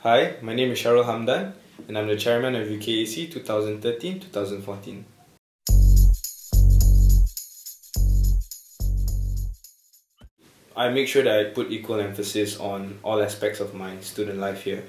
Hi, my name is Shahrul Hamdan and I'm the Chairman of UKEC 2013-2014. I make sure that I put equal emphasis on all aspects of my student life here.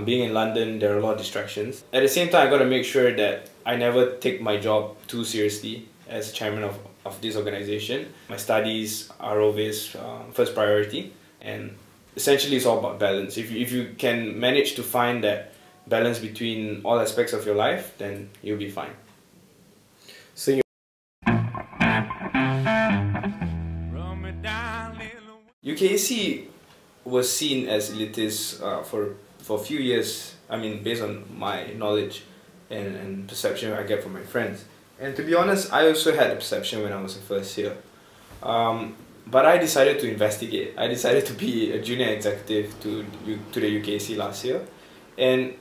Being in London, there are a lot of distractions. At the same time, I got to make sure that I never take my job too seriously as chairman of this organization. My studies are always first priority, and essentially it's all about balance. If you can manage to find that balance between all aspects of your life, then you'll be fine. So UKEC was seen as elitist for a few years, I mean, based on my knowledge and perception I get from my friends. And to be honest, I also had the perception when I was a first year. But I decided to investigate. I decided to be a junior executive to the UKEC last year. And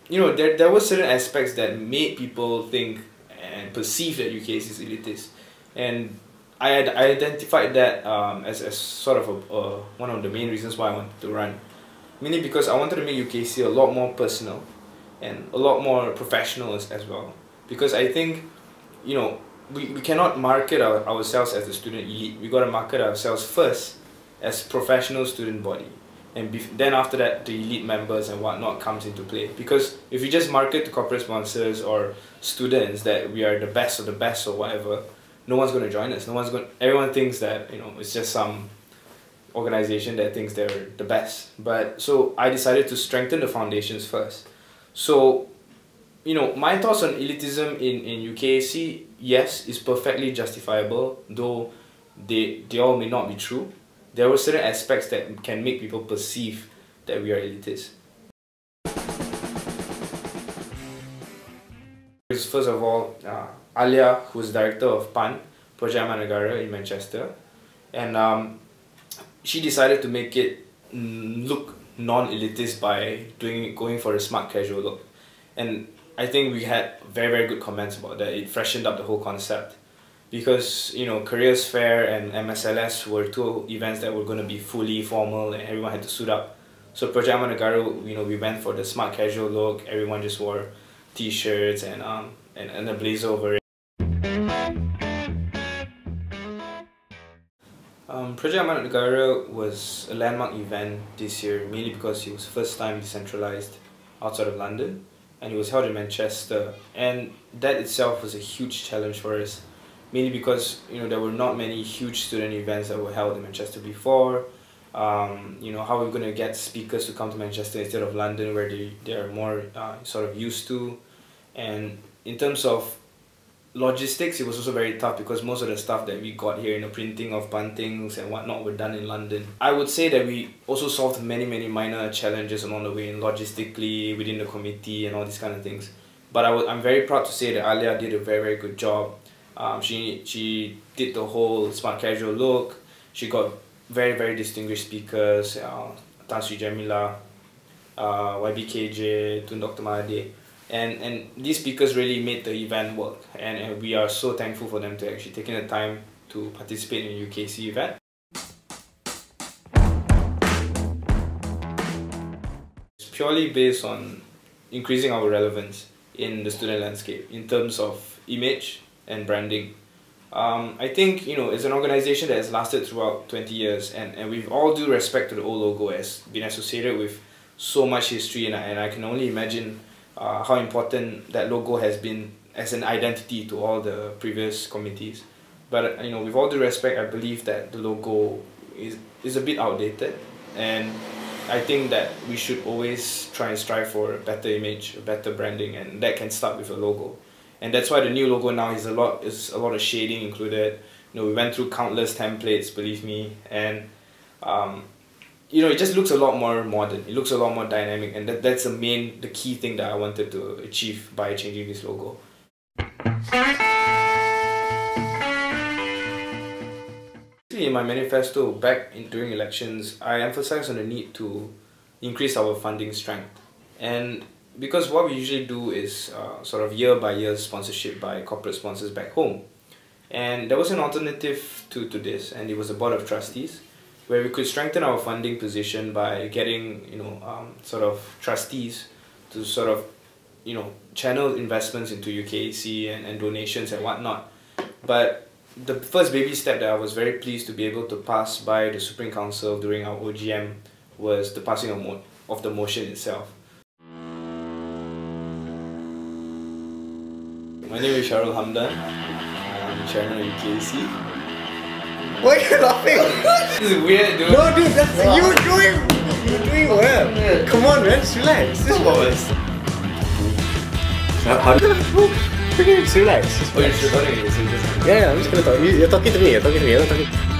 you know, there were certain aspects that made people think and perceive that UKEC is elitist. And I identified that as sort of one of the main reasons why I wanted to run. Mainly because I wanted to make UKEC a lot more personal and a lot more professional as well. Because I think, you know, we cannot market ourselves as the student elite. We got to market ourselves first as professional student body. And then after that, the elite members and whatnot comes into play. Because if you just market to corporate sponsors or students that we are the best of the best or whatever, no one's going to join us. Everyone thinks that, you know, it's just some organization that thinks they're the best. But so I decided to strengthen the foundations first. So, you know, my thoughts on elitism in UKEC, yes, is perfectly justifiable, though they all may not be true. There were certain aspects that can make people perceive that we are elitist. First of all, Alia, who is director of PAN, Project Managara in Manchester, and she decided to make it look non-elitist by going for a smart casual look. And I think we had very good comments about that. It freshened up the whole concept. Because, you know, Careers Fair and MSLS were two events that were going to be fully formal and everyone had to suit up. So Project Managara, you know, we went for the smart casual look. Everyone just wore t-shirts and a blazer over it. Project Managara was a landmark event this year, mainly because it was the first time decentralized outside of London, and it was held in Manchester, and that itself was a huge challenge for us, mainly because, you know, there were not many huge student events that were held in Manchester before. You know, how are we going to get speakers to come to Manchester instead of London, where they are more sort of used to. And in terms of logistics, it was also very tough because most of the stuff that we got here, you know, printing of buntings and whatnot, were done in London. I would say that we also solved many minor challenges along the way, logistically, within the committee and all these kind of things. But I'm very proud to say that Alia did a very good job. She did the whole smart casual look. She got very distinguished speakers, Tan Sri Jamila, YBKJ, Tun Dr. Mahathir. And these speakers really made the event work, and we are so thankful for them to actually taking the time to participate in the UKEC event. It's purely based on increasing our relevance in the student landscape in terms of image and branding. I think, you know, it's an organization that has lasted throughout 20 years, and with all due respect to the old logo, has been associated with so much history, and I can only imagine how important that logo has been as an identity to all the previous committees. But, you know, with all due respect, I believe that the logo is a bit outdated, and I think that we should always try and strive for a better image, a better branding, and that can start with a logo. And that's why the new logo now is a lot of shading included. You know, we went through countless templates, believe me, and you know, it just looks a lot more modern. It looks a lot more dynamic, and that's the key thing that I wanted to achieve by changing this logo. In my manifesto back during elections, I emphasized on the need to increase our funding strength. And because what we usually do is sort of year by year sponsorship by corporate sponsors back home. And there was an alternative to this, and it was the Board of Trustees. where we could strengthen our funding position by getting, sort of trustees to sort of, channel investments into UKEC and donations and whatnot. But the first baby step that I was very pleased to be able to pass by the Supreme Council during our OGM was the passing of the motion itself. My name is Shahrul Hamdan. I'm Chairman of UKEC. Why are you laughing? This is weird, dude. No, dude, that's you're doing well. Come on, man, just relax. This was. How do you? Just relax. Oh, you're recording it. Yeah, I'm just gonna talk. You're talking to me. You're not talking.